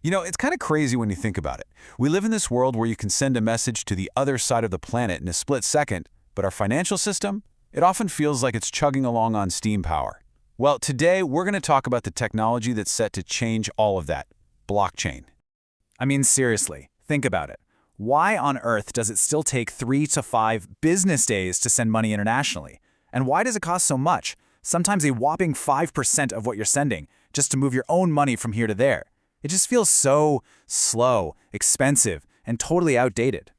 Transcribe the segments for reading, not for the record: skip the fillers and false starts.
It's kind of crazy when you think about it. We live in this world where you can send a message to the other side of the planet in a split second, but our financial system, it often feels like it's chugging along on steam power. Well, today we're going to talk about the technology that's set to change all of that, blockchain. I mean, seriously, think about it. Why on earth does it still take 3 to 5 business days to send money internationally? And why does it cost so much, sometimes a whopping 5% of what you're sending, just to move your own money from here to there? It just feels so slow, expensive, and totally outdated.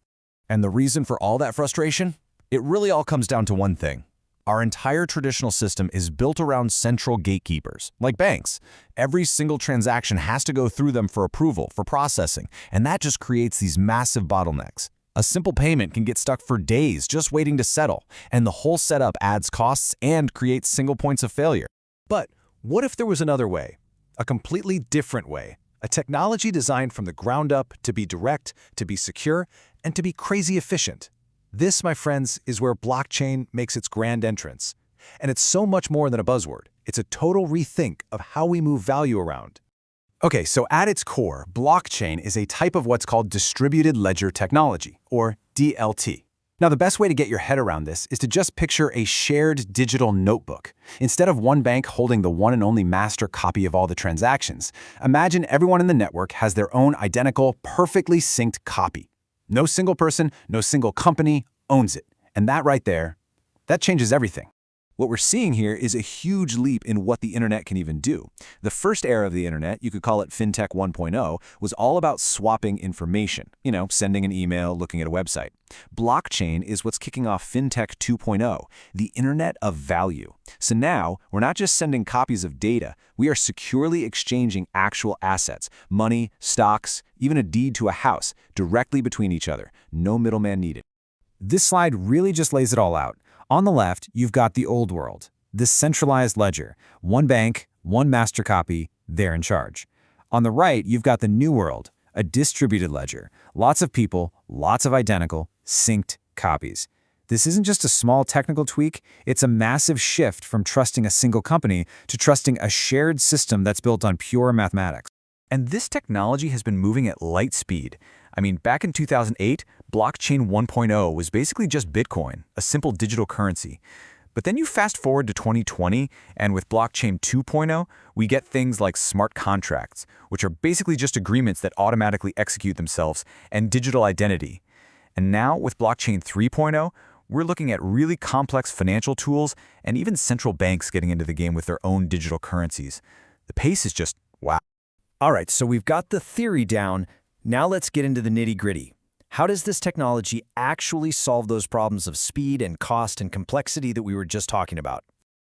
And the reason for all that frustration? It really all comes down to one thing. Our entire traditional system is built around central gatekeepers, like banks. Every single transaction has to go through them for approval, for processing, and that just creates these massive bottlenecks. A simple payment can get stuck for days just waiting to settle, and the whole setup adds costs and creates single points of failure. But what if there was another way? A completely different way? A technology designed from the ground up to be direct, to be secure, and to be crazy efficient. This, my friends, is where blockchain makes its grand entrance. And it's so much more than a buzzword. It's a total rethink of how we move value around. Okay, so at its core, blockchain is a type of what's called distributed ledger technology, or DLT. Now, the best way to get your head around this is to just picture a shared digital notebook. Instead of one bank holding the one and only master copy of all the transactions, imagine everyone in the network has their own identical, perfectly synced copy. No single person, no single company owns it. And that right there, that changes everything. What we're seeing here is a huge leap in what the internet can even do. The first era of the internet, you could call it FinTech 1.0, was all about swapping information. Sending an email, looking at a website. Blockchain is what's kicking off FinTech 2.0, the internet of value. So now, we're not just sending copies of data, we are securely exchanging actual assets, money, stocks, even a deed to a house, directly between each other. No middleman needed. This slide really just lays it all out. On the left, you've got the old world, this centralized ledger. One bank, one master copy, they're in charge. On the right, you've got the new world, a distributed ledger. Lots of people, lots of identical, synced copies. This isn't just a small technical tweak, it's a massive shift from trusting a single company to trusting a shared system that's built on pure mathematics. And this technology has been moving at light speed. I mean, back in 2008, blockchain 1.0 was basically just Bitcoin, a simple digital currency. But then you fast forward to 2020, and with blockchain 2.0, we get things like smart contracts, which are basically just agreements that automatically execute themselves, and digital identity. And now, with blockchain 3.0, we're looking at really complex financial tools and even central banks getting into the game with their own digital currencies. The pace is just wow. All right, so we've got the theory down. Now let's get into the nitty-gritty. How does this technology actually solve those problems of speed and cost and complexity that we were just talking about?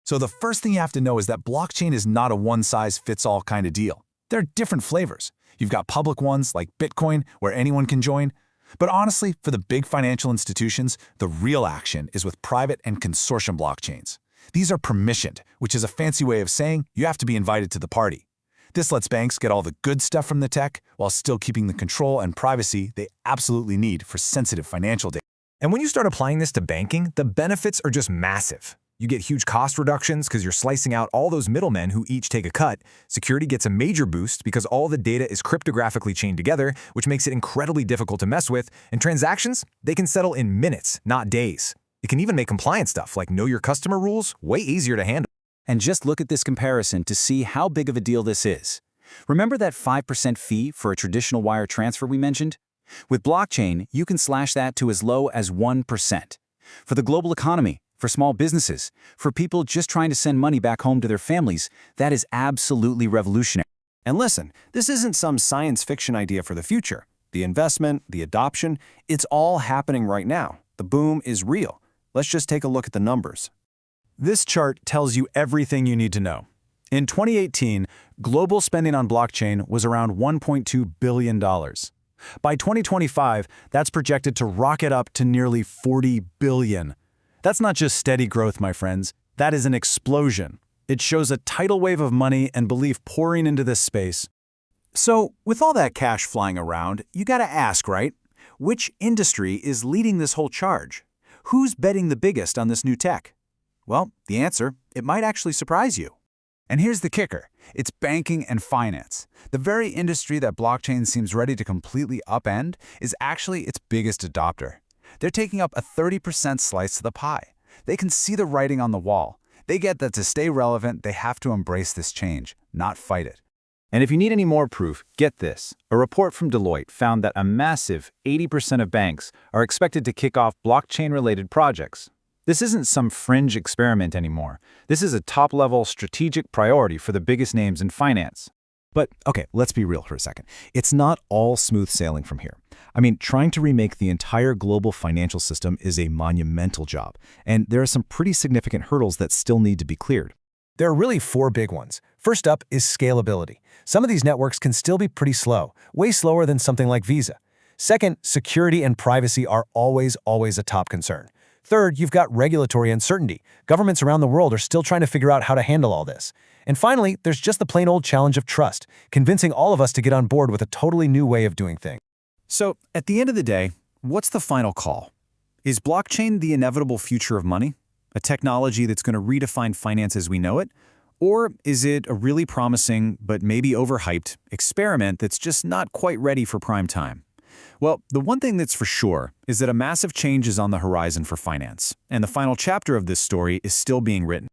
So the first thing you have to know is that blockchain is not a one-size-fits-all kind of deal. There are different flavors. You've got public ones like Bitcoin, where anyone can join. But honestly, for the big financial institutions, the real action is with private and consortium blockchains. These are permissioned, which is a fancy way of saying you have to be invited to the party. This lets banks get all the good stuff from the tech while still keeping the control and privacy they absolutely need for sensitive financial data. And when you start applying this to banking, the benefits are just massive. You get huge cost reductions because you're slicing out all those middlemen who each take a cut. Security gets a major boost because all the data is cryptographically chained together, which makes it incredibly difficult to mess with. And transactions, they can settle in minutes, not days. It can even make compliance stuff like know your customer rules way easier to handle. And just look at this comparison to see how big of a deal this is. Remember that 5% fee for a traditional wire transfer we mentioned? With blockchain, you can slash that to as low as 1%. For the global economy, for small businesses, for people just trying to send money back home to their families, that is absolutely revolutionary. And listen, this isn't some science fiction idea for the future. The investment, the adoption, it's all happening right now. The boom is real. Let's just take a look at the numbers. This chart tells you everything you need to know. In 2018, global spending on blockchain was around $1.2 billion. By 2025, that's projected to rocket up to nearly $40 billion. That's not just steady growth, my friends. That is an explosion. It shows a tidal wave of money and belief pouring into this space. So, with all that cash flying around, you gotta ask, right? Which industry is leading this whole charge? Who's betting the biggest on this new tech? Well, the answer, it might actually surprise you. And here's the kicker. It's banking and finance. The very industry that blockchain seems ready to completely upend is actually its biggest adopter. They're taking up a 30% slice of the pie. They can see the writing on the wall. They get that to stay relevant, they have to embrace this change, not fight it. And if you need any more proof, get this. A report from Deloitte found that a massive 80% of banks are expected to kick off blockchain-related projects. This isn't some fringe experiment anymore. This is a top-level strategic priority for the biggest names in finance. But, okay, let's be real for a second. It's not all smooth sailing from here. I mean, trying to remake the entire global financial system is a monumental job, and there are some pretty significant hurdles that still need to be cleared. There are really 4 big ones. First up is scalability. Some of these networks can still be pretty slow, way slower than something like Visa. Second, security and privacy are always a top concern. Third, you've got regulatory uncertainty. Governments around the world are still trying to figure out how to handle all this. And finally, there's just the plain old challenge of trust, convincing all of us to get on board with a totally new way of doing things. So, at the end of the day, what's the final call? Is blockchain the inevitable future of money? A technology that's going to redefine finance as we know it? Or is it a really promising, but maybe overhyped, experiment that's just not quite ready for prime time? Well, the one thing that's for sure is that a massive change is on the horizon for finance, and the final chapter of this story is still being written.